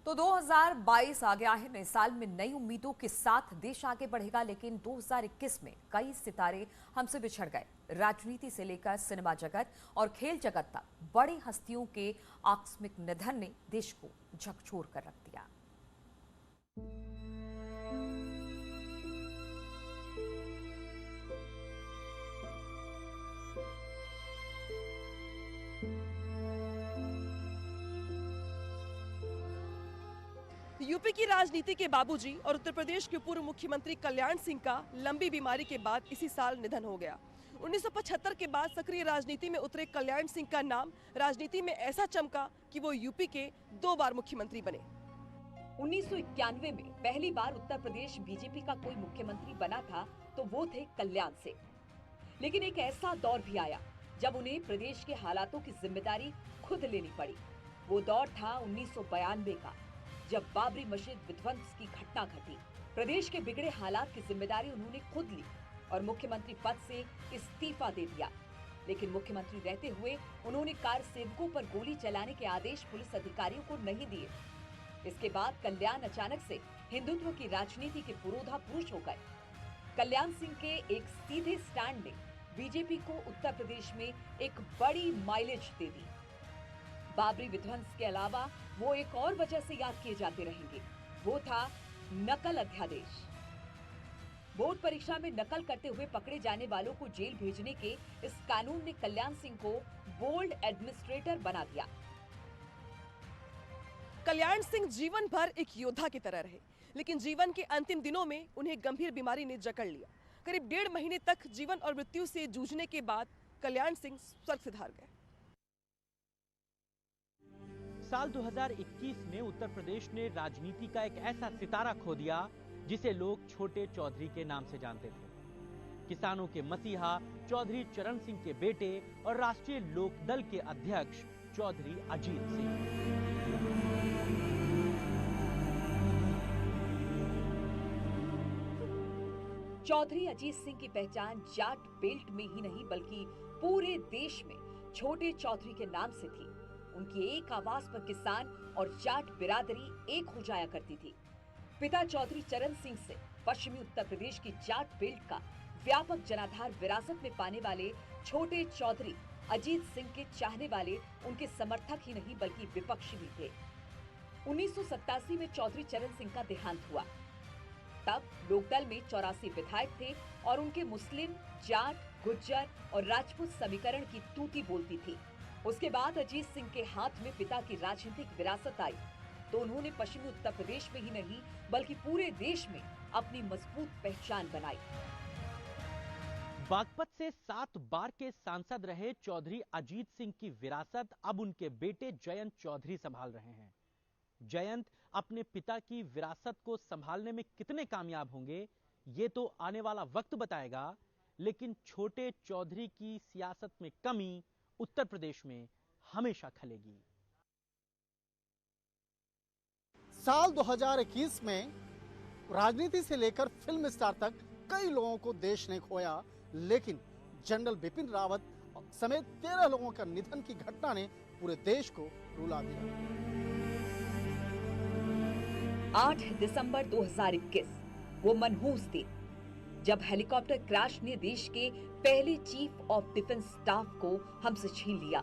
तो 2022 आ गया है। नए साल में नई उम्मीदों के साथ देश आगे बढ़ेगा, लेकिन 2021 में कई सितारे हमसे बिछड़ गए। राजनीति से लेकर सिनेमा जगत और खेल जगत तक बड़ी हस्तियों के आकस्मिक निधन ने देश को झकझोर कर रख दिया। यूपी की राजनीति के बाबूजी और उत्तर प्रदेश के पूर्व मुख्यमंत्री कल्याण सिंह का लंबी बीमारी के बाद इसी साल निधन हो गया। 1975 के बाद सक्रिय राजनीति में उतरे कल्याण सिंह का नाम राजनीति में ऐसा चमका कि वो यूपी के 2 बार मुख्यमंत्री बने। 1991 में पहली बार उत्तर प्रदेश बीजेपी का कोई मुख्यमंत्री बना था तो वो थे कल्याण सिंह। लेकिन एक ऐसा दौर भी आया जब उन्हें प्रदेश के हालातों की जिम्मेदारी खुद लेनी पड़ी। वो दौर था 1992 का, जब बाबरी मस्जिद विध्वंस की घटना घटी। प्रदेश के बिगड़े हालात की जिम्मेदारी उन्होंने खुद ली और मुख्यमंत्री पद से इस्तीफा दे दिया। लेकिन मुख्यमंत्री रहते हुए उन्होंने कार सेवकों पर गोली चलाने के आदेश पुलिस अधिकारियों को नहीं दिए। इसके बाद कल्याण अचानक से हिंदुत्व की राजनीति के पुरोधा पुरुष हो गए। कल्याण सिंह के एक सीधे स्टैंड ने बीजेपी को उत्तर प्रदेश में एक बड़ी माइलेज दे दी। बाबरी विध्वंस के अलावा वो एक और वजह से याद किए जाते रहेंगे, वो था नकल अध्यादेश। बोर्ड परीक्षा में नकल करते हुए पकड़े जाने वालों को जेल भेजने के इस कानून ने कल्याण सिंह को बोल्ड एडमिनिस्ट्रेटर बना दिया। कल्याण सिंह जीवन भर एक योद्धा की तरह रहे, लेकिन जीवन के अंतिम दिनों में उन्हें गंभीर बीमारी ने जकड़ लिया। करीब 1.5 महीने तक जीवन और मृत्यु से जूझने के बाद कल्याण सिंह स्वर्ग सिधार गए। साल 2021 में उत्तर प्रदेश ने राजनीति का एक ऐसा सितारा खो दिया जिसे लोग छोटे चौधरी के नाम से जानते थे। किसानों के मसीहा चौधरी चरण सिंह के बेटे और राष्ट्रीय लोकदल के अध्यक्ष चौधरी अजीत सिंह। चौधरी अजीत सिंह की पहचान जाट बेल्ट में ही नहीं बल्कि पूरे देश में छोटे चौधरी के नाम से थी। उनकी एक आवाज पर किसान और जाट बिरादरी एक हो जाया करती थी। पिता चौधरी चरण सिंह से पश्चिमी उत्तर प्रदेश की जाट बेल्ट का व्यापक जनाधार विरासत में पाने वाले छोटे चौधरी अजीत सिंह के चाहने वाले उनके समर्थक ही नहीं बल्कि विपक्षी भी थे। 1987 में चौधरी चरण सिंह का देहांत हुआ। तब लोकदल में 84 विधायक थे और उनके मुस्लिम, जाट, गुज्जर और राजपूत समीकरण की तूती बोलती थी। उसके बाद अजीत सिंह के हाथ में पिता की राजनीतिक विरासत आई तो उन्होंने पश्चिमी उत्तर प्रदेश में ही नहीं बल्कि पूरे देश में अपनी मजबूत पहचान बनाई। बागपत से 7 बार के सांसद रहे चौधरी अजीत सिंह की विरासत अब उनके बेटे जयंत चौधरी संभाल रहे हैं। जयंत अपने पिता की विरासत को संभालने में कितने कामयाब होंगे ये तो आने वाला वक्त बताएगा, लेकिन छोटे चौधरी की सियासत में कमी उत्तर प्रदेश में हमेशा खलेगी। साल 2021 में राजनीति से लेकर फिल्म स्टार तक कई लोगों को देश ने खोया, लेकिन जनरल बिपिन रावत समेत 13 लोगों का निधन की घटना ने पूरे देश को रुला दिया। 8 दिसंबर 2021 वो मनहूस दिन जब हेलीकॉप्टर क्रैश ने देश के पहले चीफ ऑफ डिफेंस स्टाफ को हमसे छीन लिया।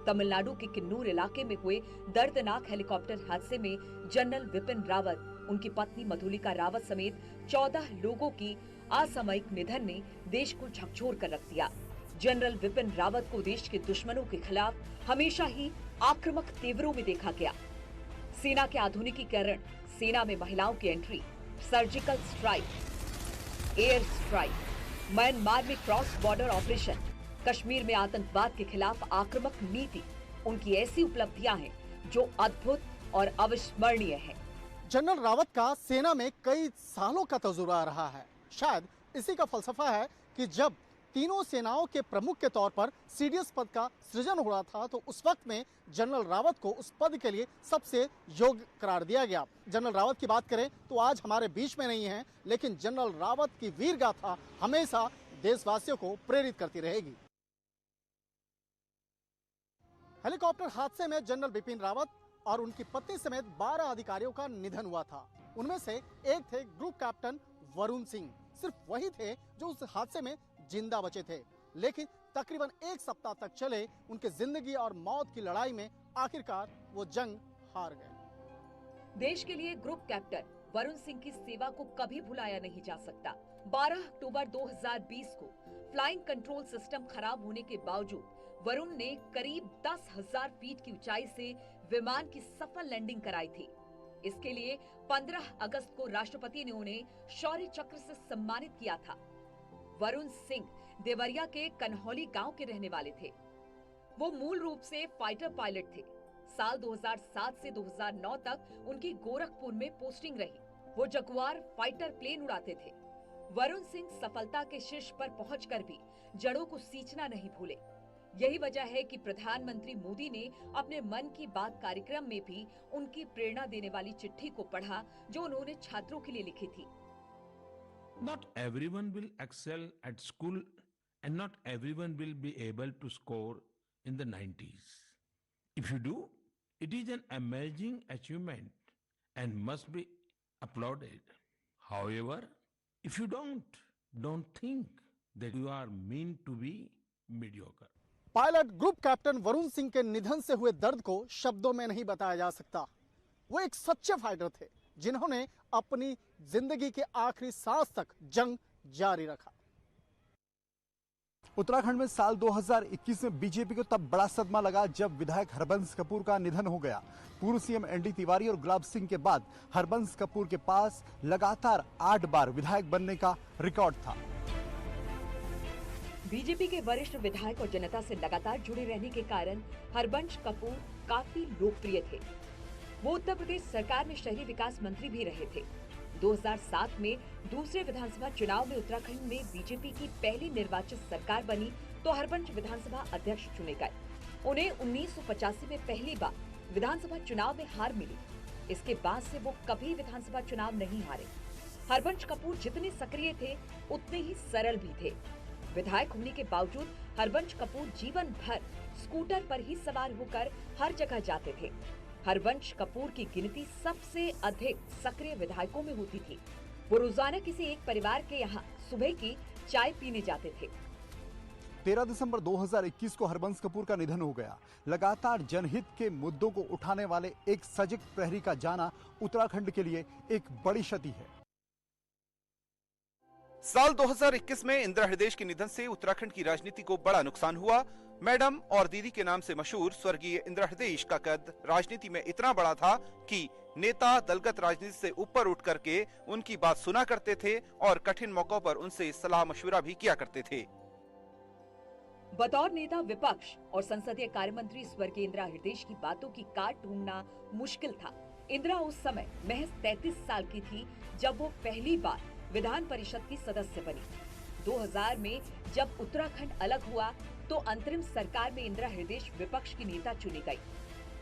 तमिलनाडु के किन्नूर इलाके में हुए दर्दनाक हेलीकॉप्टर हादसे में जनरल विपिन रावत, उनकी पत्नी मधुलिका रावत समेत 14 लोगों की असामयिक निधन ने देश को झकझोर कर रख दिया। जनरल विपिन रावत को देश के दुश्मनों के खिलाफ हमेशा ही आक्रामक तेवरों में देखा गया। सेना के आधुनिकीकरण, सेना में महिलाओं की entry, surgical strike, air strike, Myanmar में क्रॉस बॉर्डर ऑपरेशन, कश्मीर में आतंकवाद के खिलाफ आक्रामक नीति, उनकी ऐसी उपलब्धियां हैं जो अद्भुत और अविस्मरणीय हैं। जनरल रावत का सेना में कई सालों का तजुर्बा रहा है। शायद इसी का फलसफा है कि जब तीनों सेनाओं के प्रमुख के तौर पर सीडीएस पद का सृजन हो रहा था तो उस वक्त में जनरल रावत को उस पद के लिए सबसे योग्य करार दिया गया। जनरल रावत की बात करें तो आज हमारे बीच में नहीं है, लेकिन जनरल रावत की वीर गाथा हमेशा देशवासियों को प्रेरित करती रहेगी। हेलीकॉप्टर हादसे में जनरल बिपिन रावत और उनकी पत्नी समेत 12 अधिकारियों का निधन हुआ था। उनमें से एक थे ग्रुप कैप्टन वरुण सिंह। सिर्फ वही थे जो उस हादसे में जिंदा बचे थे, लेकिन तकरीबन एक सप्ताह तक चले उनके जिंदगी और मौत की लड़ाई में आखिरकार वो जंग हार गए। देश के लिए ग्रुप कैप्टन वरुण सिंह की सेवा को कभी भुलाया नहीं जा सकता। 12 अक्टूबर 2020 को फ्लाइंग कंट्रोल सिस्टम खराब होने के बावजूद वरुण ने करीब 10,000 फीट की ऊंचाई से विमान की सफल लैंडिंग कराई थी। इसके लिए 15 अगस्त को राष्ट्रपति ने उन्हें शौर्य चक्र से सम्मानित किया था। वरुण सिंह देवरिया के कन्हौली गांव के रहने वाले थे। वो मूल रूप से फाइटर पायलट थे। साल 2007 से 2009 तक उनकी गोरखपुर में पोस्टिंग रही। वो जगुआर फाइटर प्लेन उड़ाते थे। वरुण सिंह सफलता के शीर्ष पर पहुंचकर भी जड़ों को सींचना नहीं भूले। यही वजह है कि प्रधानमंत्री मोदी ने अपने मन की बात कार्यक्रम में भी उनकी प्रेरणा देने वाली चिट्ठी को पढ़ा जो उन्होंने छात्रों के लिए लिखी थी। Not everyone will excel at school and not everyone will be able to score in the 90s. If you do, it is an amazing achievement and must be applauded. However, if you don't think that you are meant to be mediocre. Pilot group captain Varun Singh के निधन से हुए दर्द को शब्दों में नहीं बताया जा सकता। वो एक सच्चे फाइटर थे जिन्होंने अपनी जिंदगी के आखिरी सांस तक जंग जारी रखा। उत्तराखंड में साल 2021 में बीजेपी को तब बड़ा सदमा लगा जब विधायक हरबंस कपूर का निधन हो गया। पूर्व सीएम एनडी तिवारी और गुलाब सिंह के बाद हरबंस कपूर के पास लगातार 8 बार विधायक बनने का रिकॉर्ड था। बीजेपी के वरिष्ठ विधायक और जनता से लगातार जुड़े रहने के कारण हरबंस कपूर काफी लोकप्रिय थे। वो उत्तर प्रदेश सरकार में शहरी विकास मंत्री भी रहे थे। 2007 में दूसरे विधानसभा चुनाव में उत्तराखंड में बीजेपी की पहली निर्वाचित सरकार बनी तो हरबंस विधानसभा अध्यक्ष चुने गए। उन्हें 1985 में पहली बार विधानसभा चुनाव में हार मिली। इसके बाद से वो कभी विधानसभा चुनाव नहीं हारे। हरबंस कपूर जितने सक्रिय थे उतने ही सरल भी थे। विधायक होने के बावजूद हरबंस कपूर जीवन भर स्कूटर पर ही सवार होकर हर जगह जाते थे। हरबंस कपूर की गिनती सबसे अधिक सक्रिय विधायकों में होती थी। वो रोजाना किसी एक परिवार के यहाँ सुबह की चाय पीने जाते थे। 13 दिसंबर 2021 को हरबंस कपूर का निधन हो गया। लगातार जनहित के मुद्दों को उठाने वाले एक सजग प्रहरी का जाना उत्तराखंड के लिए एक बड़ी क्षति है। साल 2021 में इंदिरा हृदय के निधन से उत्तराखंड की राजनीति को बड़ा नुकसान हुआ। मैडम और दीदी के नाम से मशहूर स्वर्गीय इंदिरा हृदय का कद राजनीति में इतना बड़ा था कि नेता दलगत राजनीति से ऊपर उठ करके उनकी बात सुना करते थे और कठिन मौकों पर उनसे सलाह मशवरा भी किया करते थे। बतौर नेता विपक्ष और संसदीय कार्य मंत्री स्वर्गीय इंदिरा हृदय की बातों की काट ढूंढना मुश्किल था। इंदिरा उस समय महज 33 साल की थी जब वो पहली बार विधान परिषद की सदस्य बनी। 2000 में जब उत्तराखंड अलग हुआ तो अंतरिम सरकार में इंदिरा हृदय विपक्ष की नेता चुनी गई।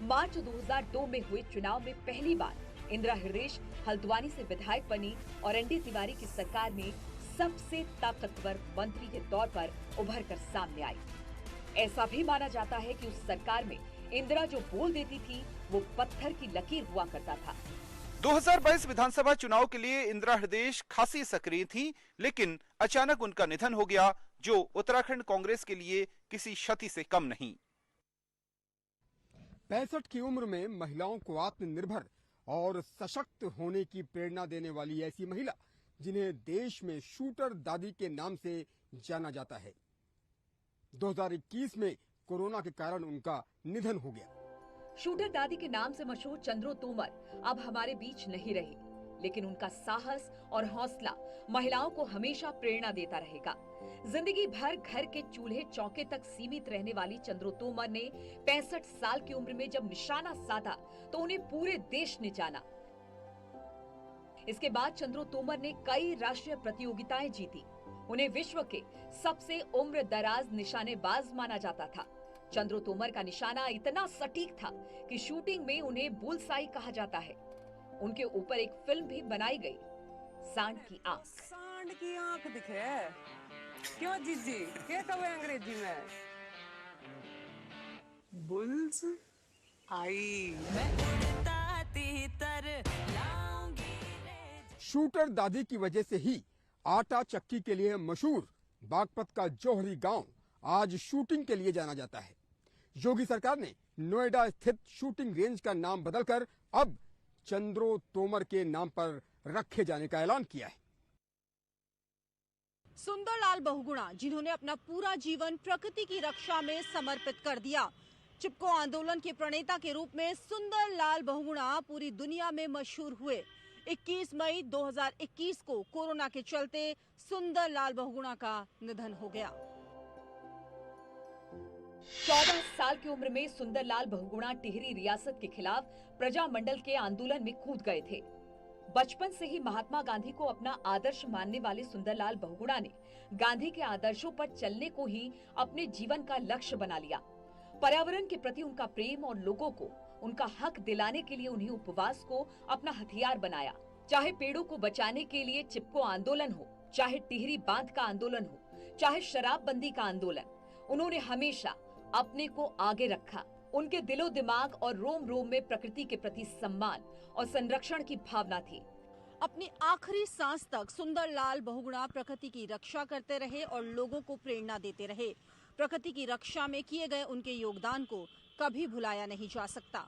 मार्च 2002 में हुए चुनाव में पहली बार इंदिरा हृदय हल्द्वानी से विधायक बनी और एनडी तिवारी की सरकार में सबसे ताकतवर मंत्री के तौर पर उभर कर सामने आई। ऐसा भी माना जाता है कि उस सरकार में इंदिरा जो बोल देती थी वो पत्थर की लकीर हुआ करता था। 2022 विधानसभा चुनाव के लिए इंदिरा हृदय खासी सक्रिय थी, लेकिन अचानक उनका निधन हो गया, जो उत्तराखंड कांग्रेस के लिए किसी क्षति से कम नहीं। 65 की उम्र में महिलाओं को आत्मनिर्भर और सशक्त होने की प्रेरणा देने वाली ऐसी महिला जिन्हें देश में शूटर दादी के नाम से जाना जाता है। 2021 में कोरोना के कारण उनका निधन हो गया। शूटर दादी के नाम से मशहूर चंद्रो तोमर अब हमारे बीच नहीं रही, लेकिन उनका साहस और हौसला महिलाओं को हमेशा प्रेरणा देता रहेगा। जिंदगी भर घर के चूल्हे चौके तक सीमित रहने वाली चंद्रो तोमर ने 65 साल की उम्र में जब निशाना साधा तो उन्हें पूरे देश ने जाना। इसके बाद चंद्रो तोमर ने कई राष्ट्रीय प्रतियोगिताएं जीती। उन्हें विश्व के सबसे उम्र दराज निशानेबाज माना जाता था। चंद्रो तोमर का निशाना इतना सटीक था कि शूटिंग में उन्हें बुलसाई कहा जाता है। उनके ऊपर एक फिल्म भी बनाई गई, सांड की आंख। सांड की आंख दिखे क्यों जीजी? क्या कहे अंग्रेजी में? बुल्स आई मैं उड़ता तीतर लाऊंगी रे। शूटर दादी की वजह से ही आटा चक्की के लिए मशहूर बागपत का जौहरी गांव आज शूटिंग के लिए जाना जाता है। योगी सरकार ने नोएडा स्थित शूटिंग रेंज का नाम बदलकर अब चंद्रो तोमर के नाम पर रखे जाने का ऐलान किया है। सुंदरलाल बहुगुणा, जिन्होंने अपना पूरा जीवन प्रकृति की रक्षा में समर्पित कर दिया। चिपको आंदोलन के प्रणेता के रूप में सुंदरलाल बहुगुणा पूरी दुनिया में मशहूर हुए। 21 मई 2021 को कोरोना के चलते सुंदरलाल बहुगुणा का निधन हो गया। 14 साल की उम्र में सुंदरलाल बहुगुणा टिहरी रियासत के खिलाफ प्रजामंडल के आंदोलन में कूद गए थे। बचपन से ही महात्मा गांधी को अपना आदर्श मानने वाले सुंदरलाल बहुगुणा ने गांधी के आदर्शों पर चलने को ही अपने जीवन का लक्ष्य बना लिया। पर्यावरण के प्रति उनका प्रेम और लोगों को उनका हक दिलाने के लिए उन्हें उपवास को अपना हथियार बनाया। चाहे पेड़ों को बचाने के लिए चिपको आंदोलन हो, चाहे टिहरी बांध का आंदोलन हो, चाहे शराबबंदी का आंदोलन, उन्होंने हमेशा अपने को आगे रखा। उनके दिलो दिमाग और रोम रोम में प्रकृति के प्रति सम्मान और संरक्षण की भावना थी। अपनी आखिरी सांस तक सुंदरलाल बहुगुणा प्रकृति की रक्षा करते रहे और लोगों को प्रेरणा देते रहे। प्रकृति की रक्षा में किए गए उनके योगदान को कभी भुलाया नहीं जा सकता।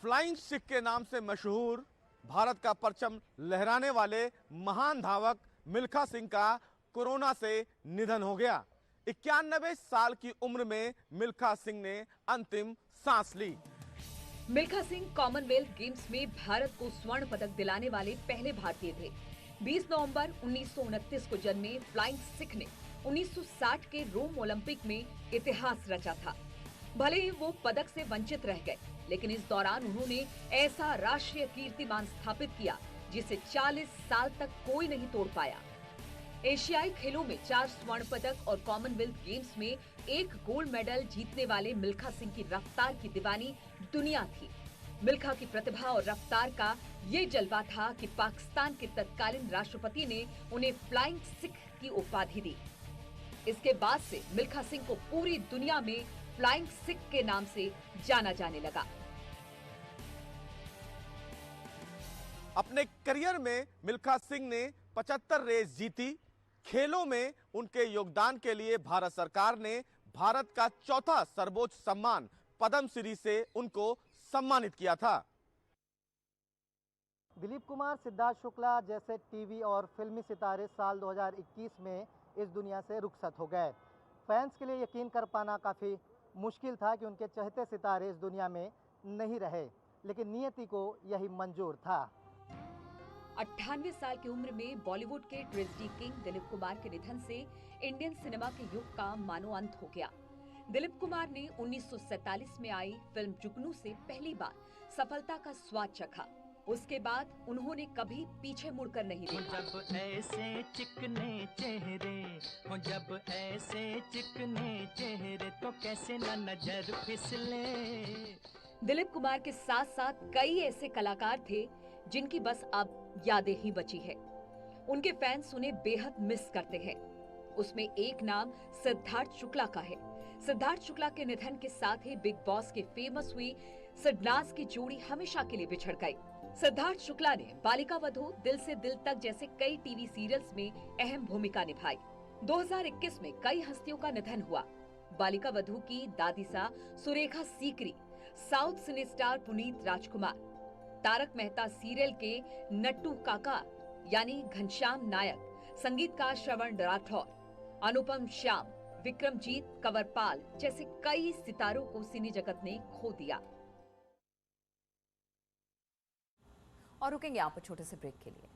फ्लाइंग सिख के नाम से मशहूर भारत का परचम लहराने वाले महान धावक मिल्खा सिंह का कोरोना से निधन हो गया। 91 साल की उम्र में मिल्खा सिंह ने अंतिम सांस ली। मिल्खा सिंह कॉमनवेल्थ गेम्स में भारत को स्वर्ण पदक दिलाने वाले पहले भारतीय थे। 20 नवंबर 1929 को जन्मे फ्लाइंग सिख ने 1960 के रोम ओलंपिक में इतिहास रचा था। भले ही वो पदक से वंचित रह गए, लेकिन इस दौरान उन्होंने ऐसा राष्ट्रीय कीर्तिमान स्थापित किया जिसे 40 साल तक कोई नहीं तोड़ पाया। एशियाई खेलों में 4 स्वर्ण पदक और कॉमनवेल्थ गेम्स में 1 गोल्ड मेडल जीतने वाले मिल्खा सिंह की रफ्तार की दीवानी दुनिया थी। मिल्खा की प्रतिभा और रफ्तार का ये जलवा था कि पाकिस्तान के तत्कालीन राष्ट्रपति ने उन्हें फ्लाइंग सिख की उपाधि दी। इसके बाद से मिल्खा सिंह को पूरी दुनिया में फ्लाइंग सिख के नाम से जाना जाने लगा। अपने करियर में मिल्खा सिंह ने 75 रेस जीती। खेलों में उनके योगदान के लिए भारत सरकार ने भारत का चौथा सर्वोच्च सम्मान पद्म श्री से उनको सम्मानित किया था। दिलीप कुमार, सिद्धार्थ शुक्ला जैसे टीवी और फिल्मी सितारे साल 2021 में इस दुनिया से रुखसत हो गए। फैंस के लिए यकीन कर पाना काफ़ी मुश्किल था कि उनके चहेते सितारे इस दुनिया में नहीं रहे, लेकिन नियति को यही मंजूर था। 98 साल की उम्र में बॉलीवुड के ट्रेजेडी किंग दिलीप कुमार के निधन से इंडियन सिनेमा के युग का मानो अंत हो गया। दिलीप कुमार ने 1947 में आई फिल्म जुगनू से पहली बार सफलता का स्वाद चखा। उसके बाद उन्होंने कभी पीछे मुड़कर नहीं देखा। जब ऐसे चिकने चेहरे हो, जब ऐसे चिकने चेहरे तो कैसे न नजर फिसले। दिलीप कुमार के साथ साथ कई ऐसे कलाकार थे जिनकी बस अब यादें ही बची है। उनके फैंस उन्हें बेहद मिस करते हैं। उसमें एक नाम सिद्धार्थ शुक्ला का है। सिद्धार्थ शुक्ला के निधन के साथ ही बिग बॉस के फेमस हुई सिडनाज की जोड़ी हमेशा के लिए बिछड़ गई। सिद्धार्थ शुक्ला ने बालिका वधू, दिल से दिल तक जैसे कई टीवी सीरियल्स में अहम भूमिका निभाई। 2021 में कई हस्तियों का निधन हुआ। बालिका वधू की दादी सा Surekha Sikri, south cine star Puneet Rajkumar, Tarak Mehta serial के नट्टू काका यानी घनश्याम नायक, संगीतकार श्रवण राठौर, अनुपम श्याम, विक्रमजीत कंवरपाल जैसे कई सितारों को सिने जगत ने खो दिया। और रुकेंगे यहाँ पर छोटे से ब्रेक के लिए।